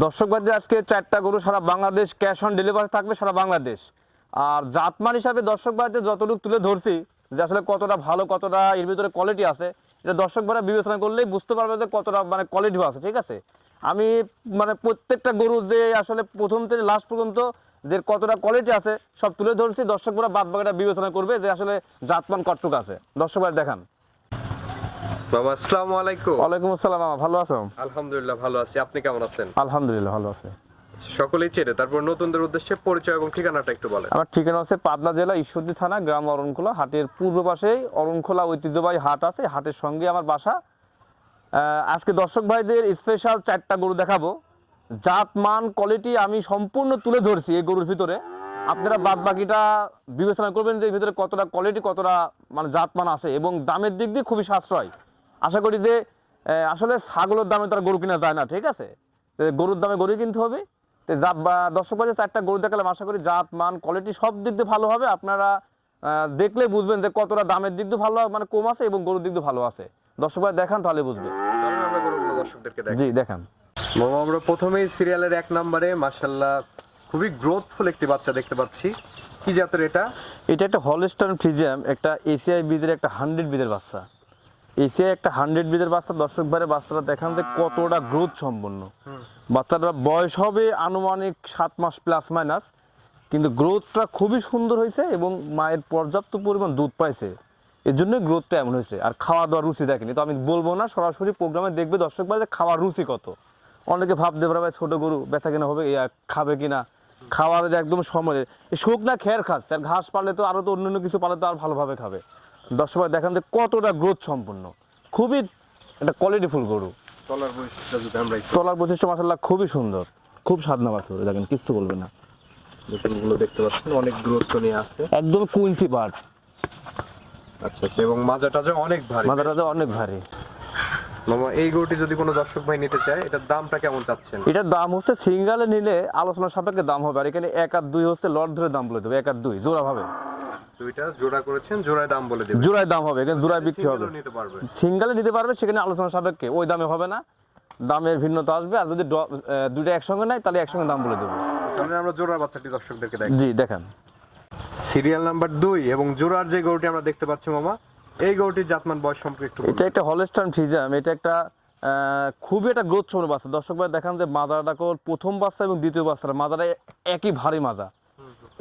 দর্শক ভাইদের আজকে 4টা গরু সারা বাংলাদেশ ক্যাশ অন ডেলিভারি থাকবে সারা বাংলাদেশ। আর জাতমান হিসাবে দর্শক ভাইদের যতটুকু তুলে ধরছি যে আসলে কতটা ভালো কতটা এর ভিতরে কোয়ালিটি আছে, এটা দর্শক ভাইরা বিবেচনা করলেই বুঝতে পারবে যে কতটা মানে কোয়ালিটি আছে। ঠিক আছে, আমি মানে প্রত্যেকটা গরু যে আসলে প্রথম থেকে লাস্ট পর্যন্ত যে কতটা কোয়ালিটি আছে সব তুলে ধরছি। দর্শক ভাইরা বাদ বাকিটা বিবেচনা করবে যে আসলে জাতমান কতটুকু আছে। দর্শক ভাই দেখান। বাবা আসসালামু আলাইকুম। ওয়ালাইকুম আসসালাম। মামা ভালো আছো? আলহামদুলিল্লাহ ভালো আছি, আপনি কেমন আছেন? আলহামদুলিল্লাহ ভালো আছে। সকলেই চেনে, তারপর নতুনদের উদ্দেশ্যে পরিচয় এবং ঠিকানাটা একটু বলেন। আমার ঠিকানা হচ্ছে পাবনা জেলা ঈশ্বরদী থানা, গ্রাম অরণখোলা। হাটের পূর্ব পাশেই অরণখোলা ঐতিহ্যবাহী হাট আছে, হাটের সঙ্গে আমার বাসা। আজকে দর্শক ভাইদের স্পেশাল 4টা গরু দেখাবো। জাত মান কোয়ালিটি আমি সম্পূর্ণ তুলে ধরছি এই গরুর ভিতরে। আপনারা বাদ বাকিটা বিবেচনা করবেন যে এর ভিতরে কতটা কোয়ালিটি কতটা মানে জাত মান আছে, এবং দামের দিক দিয়ে খুবই সাশ্রয়। আশা করি যে আসলে ছাগলের দামে তার গরু কিনা যায় না। ঠিক আছে, গরুর দামে গরু কিনতে হবে। দর্শক ভাই 4টা গরু দেখালাম, আশা করি জাত মান কোয়ালিটি সব দিক দিয়ে ভালো হবে। আপনারা দেখলে বুঝবেন যে কতটা দামের দিক দিয়ে ভালো মানে কম আছে এবং গরুর দিক দিয়ে ভালো আছে। দর্শক ভাই দেখান তাহলে বুঝবে। চলুন আমরা গরুগুলো দর্শকদেরকে দেখাই। জি দেখান। মামা আমরা প্রথমেই সিরিয়ালের 1 নম্বরে মাশাআল্লাহ খুবই গ্রোথফুল একটি বাচ্চা দেখতে পাচ্ছি। কি জাতের এটা? এটা একটা হলস্টাইন ফ্রিজিয়ান, একটা এসিআই বীজের একটা 100 বীজের বাচ্চা। এসিআই একটা 100 বীজের বাচ্চা। দর্শক ভাইয়ের বাচ্চাটা দেখান যে কতটা গ্রোথ সম্পন্ন। বাচ্চাটার বয়স হবে আনুমানিক 7 মাস প্লাস মাইনাস, কিন্তু গ্রোথটা খুবই সুন্দর হয়েছে এবং মায়ের পর্যাপ্ত পরিমাণ দুধ পাইছে, এর জন্যই গ্রোথটা এমন হয়েছে। আর খাওয়া দাওয়ার রুচি দেখেনি, তো আমি বলবো না, সরাসরি প্রোগ্রামে দেখবে দর্শক ভাই যে খাওয়ার রুচি কত। অনেকে ভাবতে পারে ভাই ছোট গরু বেচা কিনা হবে, খাবে কিনা, খাওয়ার একদম সময় শুকনা খেয়ার খাচ্ছে। আর ঘাস পালে তো আরো তো অন্যান্য কিছু পালে তো আর ভালোভাবে খাবে। দর্শক ভাই দেখেন যে কতটা গ্রোথ সম্পন্ন, খুবই একটা কোয়ালিটিফুল গরু। তলার বৈশিষ্ট্য যদি আমরা একটু তলার বৈশিষ্ট্য মাশাআল্লাহ খুবই সুন্দর, খুব স্বাদনা বাছুর। দেখেন কিছু বলবে না, নতুনগুলো দেখতে পাচ্ছেন অনেক গ্রোথ নিয়ে আছে। একদম কুইন্সি পার্ট। আচ্ছা আচ্ছা, এবং মাজাটা যে অনেক ভারী। মাথাটা অনেক ভারী। মামা এই গরুটি যদি কোনো দর্শক ভাই নিতে চায়, এটার দামটা কেমন চাচ্ছেন? এটার দাম হচ্ছে সিঙ্গালে নিলে আলোচনা সাপেক্ষে দাম হবে। আর এখানে 1 আর 2 হচ্ছে লট ধরে দাম বলে দেবে। 1 আর 2 জোড়া ভাবে, দুইটা জোড়া করেছেন, জোড়ায় দাম বলে দিবেন। জোড়ায় দাম হবে, এখানে জোড়ায় বিক্রি হবে। নিতে পারবে, সিঙ্গালে নিতে পারবে, সেখানে আলোচনা সাপেক্ষে ওই দামে হবে না, দামের ভিন্নতা আসবে। আর যদি দুইটা একসঙ্গে নেয় তাহলে একসঙ্গে দাম বলে দেবে। তাহলে আমরা জোড়ার বাচ্চাটি দর্শকদেরকে দেখাই। জি দেখান। সিরিয়াল নাম্বার 2 এবং জোড়ার যে গরুটি আমরা দেখতে পাচ্ছি মামা, এই গরুটির জাতমান বয়স সম্পর্কে একটু এটা একটা হলস্টাইন ফ্রিজিয়ান। এটা একটা খুবই একটা গ্রোথ সম্পন্ন বাচ্চা। দর্শক ভাই দেখান যে মাজাটা প্রথম বাচ্চা এবং দ্বিতীয় বাচ্চাটা মাজাটা একই ভারী মাজা।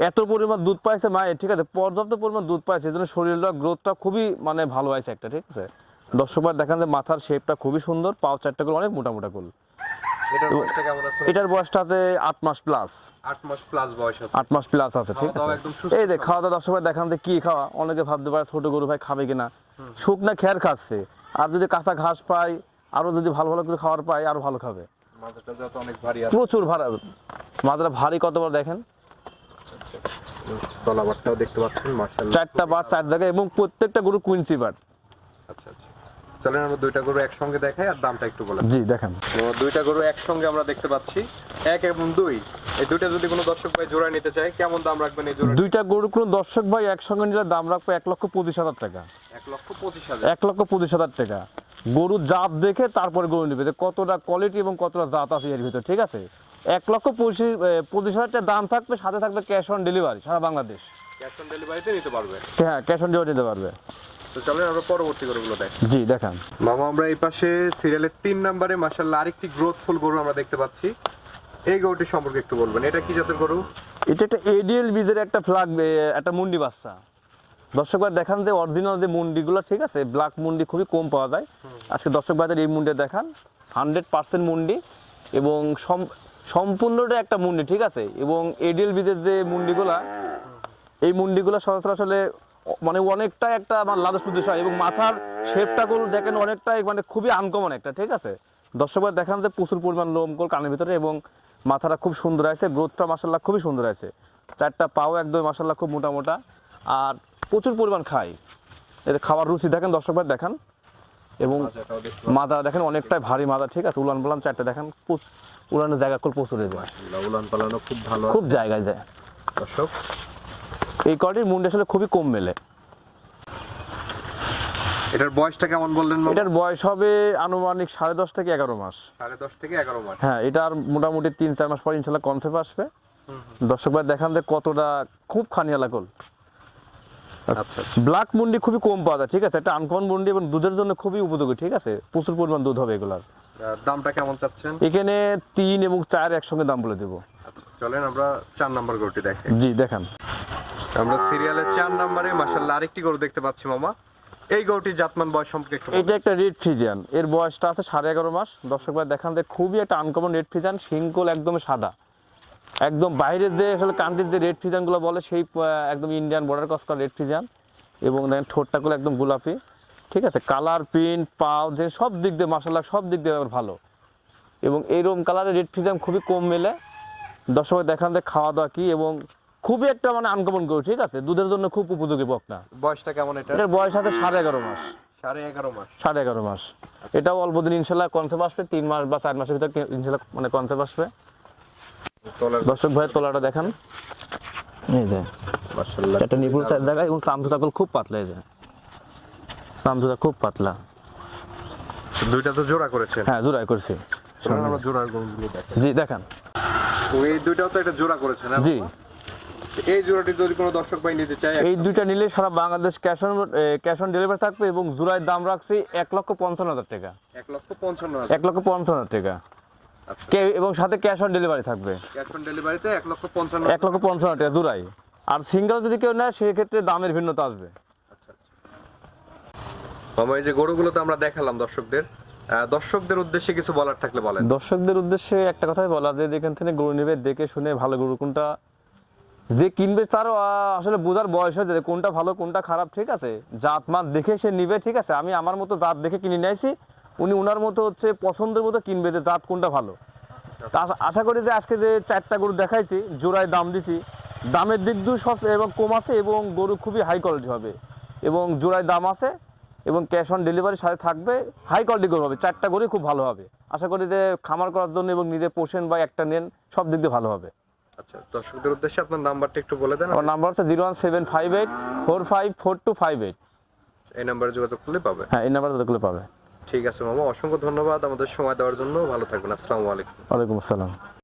এত পরিমাণ দুধ পাইছে মায়ের, ঠিক আছে, পর্যাপ্ত পরিমাণ দুধ পাইছে, এই জন্য শরীরটা গ্রোথটা খুবই মানে ভালো আছে একটা। ঠিক আছে, দর্শক ভাই দেখান যে মাথার শেপটা খুবই সুন্দর, পাও 4টা করে অনেক মোটা মোটা করে। এটার বয়সটা কেমন আছে? এটার বয়সটা আছে 8 মাস প্লাস। 8 মাস প্লাস বয়স আছে। 8 মাস প্লাস আছে। ঠিক খাওয়া দাওয়া আছে, একদম সুস্থ এই যে খাওয়া দাওয়া দর্শক ভাই দেখান যে কি খাওয়া। অনেকে ভাবতে পারে ছোট গরু ভাই খাবে কিনা, শুকনা খেয়ার খাচ্ছে। আর যদি কাঁচা ঘাস পায়, আরো যদি ভালো ভালো করে খাবার পায় আরো ভালো খাবে। মাজাটা যত অনেক ভারী আছে, প্রচুর ভারী মাথাটা ভারী। কতবার দেখেন, তলাবারটাও দেখতে পাচ্ছেন মাশাআল্লাহ। 4টা বার 4 জায়গায় এবং প্রত্যেকটা গরু কুইন্সি বার। আচ্ছা আচ্ছা, চলেন আমরা দুইটা গরু একসঙ্গে দেখাই আর দামটা একটু বলেন। জি দেখান। দুইটা গরু একসঙ্গে আমরা দেখতে পাচ্ছি, 1 এবং 2। এই দুইটা যদি কোনো দর্শক ভাই জোড়া নিতে চায়, কেমন দাম রাখবেন এই জোড়া? দুইটা গরু কোনো দর্শক ভাই একসঙ্গে নিলে দাম রাখবো 1,25,000 টাকা। 1,25,000। 1,25,000 টাকা। গরুর জাত দেখে তারপরে গরু নেবে যে কতটা কোয়ালিটি এবং কতটা জাত আছে এর ভিতরে। ঠিক আছে, 1,25,000 টাকা দাম থাকবে, সাথে থাকবে ক্যাশ অন ডেলিভারি সারা বাংলাদেশ। ক্যাশ অন ডেলিভারিতে নিতে পারবে। হ্যাঁ, ক্যাশ অন ডেলিভারি নিতে পারবে। তো চলেন আমরা পরবর্তী গরুগুলো দেখি। জি দেখান। মামা আমরা এই পাশে সিরিয়ালের 3 নম্বরে মাশাআল্লাহ আরেকটি গ্রোথফুল গরু আমরা দেখতে পাচ্ছি। এই গরুটি সম্পর্কে একটু বলবেন, এটা কি জাতের গরু? এটা একটা এডিএল বীজের একটা ফ্ল্যাগ, একটা মুন্ডি বাচ্চা। দর্শক ভাই দেখান যে অরিজিনাল যে মুন্ডিগুলো, ঠিক আছে, ব্ল্যাক মুন্ডি খুবই কম পাওয়া যায়। আজকে দর্শক ভাইদের এই মুন্ডি দেখান, 100% মুন্ডি এবং সম্পূর্ণটা একটা মুন্ডি। ঠিক আছে, এবং এডিএল বীজের যে মুন্ডিগুলা, এই মুন্ডিগুলো সচরাচর আসলে মানে অনেকটা একটা আমার লাদস প্রদেশ হয়, এবং মাথার শেপটা দেখেন অনেকটাই মানে খুবই আনকমন একটা। ঠিক আছে, দর্শক ভাই দেখান যে প্রচুর পরিমাণ লোমকল কানের ভিতরে, এবং মাথাটা খুব সুন্দর আছে, গ্রোথটা মাশাআল্লাহ খুবই সুন্দর আছে। 4টা পাও একদম মাশাআল্লাহ খুব মোটা মোটা, আর প্রচুর পরিমাণ খায়। এতে খাওয়ার রুচি দেখেন দর্শক ভাই দেখান, এবং মাথা দেখেন অনেকটাই ভারী মাথা। ঠিক আছে, উলান পালান 4টা দেখেন, উলানের জায়গা প্রচুর হয়ে যায়, উলান পালানো খুব ভালো, খুব জায়গায় যায়। দর্শক এই কোয়ালিটির মুন্ডি আসলে খুবই কম মেলে। এটার বয়সটা কেমন বললেন মামা? এটার বয়স হবে আনুমানিক 10.5 থেকে 11 মাস। 10.5 থেকে 11 মাস। হ্যাঁ, এটা আর মোটামুটি 3-4 মাস পর ইনশাল্লাহ কনসেপ্ট আসবে। দর্শক ভাই দেখান যে কতটা খুব খানিয়ালা কোল। আচ্ছা ব্ল্যাক মুন্ডি খুবই কম পাওয়া যায়, ঠিক আছে, একটা আনকমন মুন্ডি এবং দুধের জন্য খুবই উপযোগী, ঠিক আছে, প্রচুর পরিমাণ দুধ হবে এগুলার। দামটা কেমন চাচ্ছেন? এখানে 3 এবং 4 একসঙ্গে দাম বলে দেবো। আচ্ছা, চলেন আমরা 4 নাম্বার গরুটি দেখাই। জি দেখান। আমরা সিরিয়ালের 4 নম্বরে মাশাআল্লাহ আরেকটি গরু দেখতে পাচ্ছি মামা। এই গরুটির জাতমান বয়স সম্পর্কে একটু এটা একটা রেড ফ্রিজিয়ান, এর বয়সটা আছে 11.5 মাস। দর্শক ভাই দেখান যে খুবই একটা আনকমন রেড ফ্রিজিয়ান, শিংকোল একদম সাদা, একদম বাইরের যে আসলে কান্ট্রির যে রেড ফ্রিজিয়ানগুলো বলে সেই একদম ইন্ডিয়ান বর্ডার ক্রস করা রেড ফ্রিজিয়ান। এবং দেখেন ঠোঁটটাগুলো একদম গোলাপি, ঠিক আছে, কালার প্রিন্ট পাও যে সব দিক দিয়ে মাশাআল্লাহ সব দিক দিয়ে ভালো। এবং এইরকম কালারের রেড ফ্রিজিয়ান খুবই কম মেলে। দর্শক ভাই দেখান যে খাওয়া দাওয়া কি, এবং খুবই একটা মানে আনকমন গরু, ঠিক আছে, দুধের জন্য খুব উপযোগী বকনা। বয়সটা কেমন এটা? এটার বয়স আছে 11.5 মাস। 11.5 মাস। 11.5 মাস। এটাও অল্প দিন ইনশাল্লাহ কনসেপ্ট আসবে, 3 মাস বা 4 মাসের ভিতর ইনশাল্লাহ মানে কনসেপ্ট আসবে। দর্শক ভাই তোলাটা দেখান, এই যে মাশাআল্লাহ একটা নিপুণ চার জায়গায়, এবং সামসুতাকল খুব পাতলা, এই যে সামসুতা খুব পাতলা। দুইটা তো জোড়া করেছেন? হ্যাঁ জোড়াই করছি। চলুন আমরা জোড়ার গরুগুলো দেখাই। জি দেখান। তো এই দুইটাও তো এটা জোড়া করেছেন না? জি, এই জোড়াটি যদি কোনো দর্শক ভাই নিতে চায়, এই দুইটা নিলে সারা বাংলাদেশ ক্যাশ অন ডেলিভারি থাকবে, এবং জোড়ায় দাম রাখছি 1,55,000 টাকা। 1,55,000। 1,55,000 টাকা। আচ্ছা। এবং সাথে ক্যাশ অন ডেলিভারি থাকবে। ক্যাশ অন ডেলিভারিতে 1,55,000। 1,55,000 টাকা জোড়াই। আর সিঙ্গেল যদি কেউ নেয় সেক্ষেত্রে দামের ভিন্নতা আসবে। আচ্ছা মামা, এই যে গরুগুলো তো আমরা দেখালাম দর্শকদের উদ্দেশ্যে কিছু বলার থাকলে বলেন। দর্শকদের উদ্দেশ্যে একটা কথাই বলা, যে যেখান থেকে গরু নেবে দেখে শুনে ভালো গরু কোনটা, যে কিনবে তারও আসলে বোঝার বয়স হয়ে যায় কোনটা ভালো কোনটা খারাপ, ঠিক আছে, জাত মাত দেখে সে নিবে, ঠিক আছে। আমি আমার মতো জাত দেখে কিনে নিয়েছি, উনি ওনার মতো হচ্ছে পছন্দের মতো কিনবে যে জাত কোনটা ভালো। তা আশা করি যে আজকে যে 4টা গরু দেখাইছি, জোড়ায় দাম দিছি, দামের দিক দিয়ে সস্তা এবং কম আছে, এবং গরু খুবই হাই কোয়ালিটি হবে, এবং জোড়ায় দাম আছে, এবং ক্যাশ অন ডেলিভারির সাথে থাকবে, হাই কোয়ালিটি গরু হবে। 4টা গরুই খুব ভালো হবে। আশা করি যে খামার করার জন্য এবং নিজে পোষেন বা একটা নেন, সব দিক দিয়ে ভালো হবে। আচ্ছা, দর্শকদের উদ্দেশ্যে আপনার নাম্বারটা একটু বলে দেন। আমার নাম্বার হচ্ছে 01758454258। এই নাম্বারে যোগাযোগ করলে পাবে। হ্যাঁ, এই নাম্বারটা দেখলে পাবে। ঠিক আছে মামা, অসংখ্য ধন্যবাদ আমাদের সময় দেওয়ার জন্য। ভালো থাকবেন। আসসালামু আলাইকুম। ওয়ালাইকুম আসসালাম।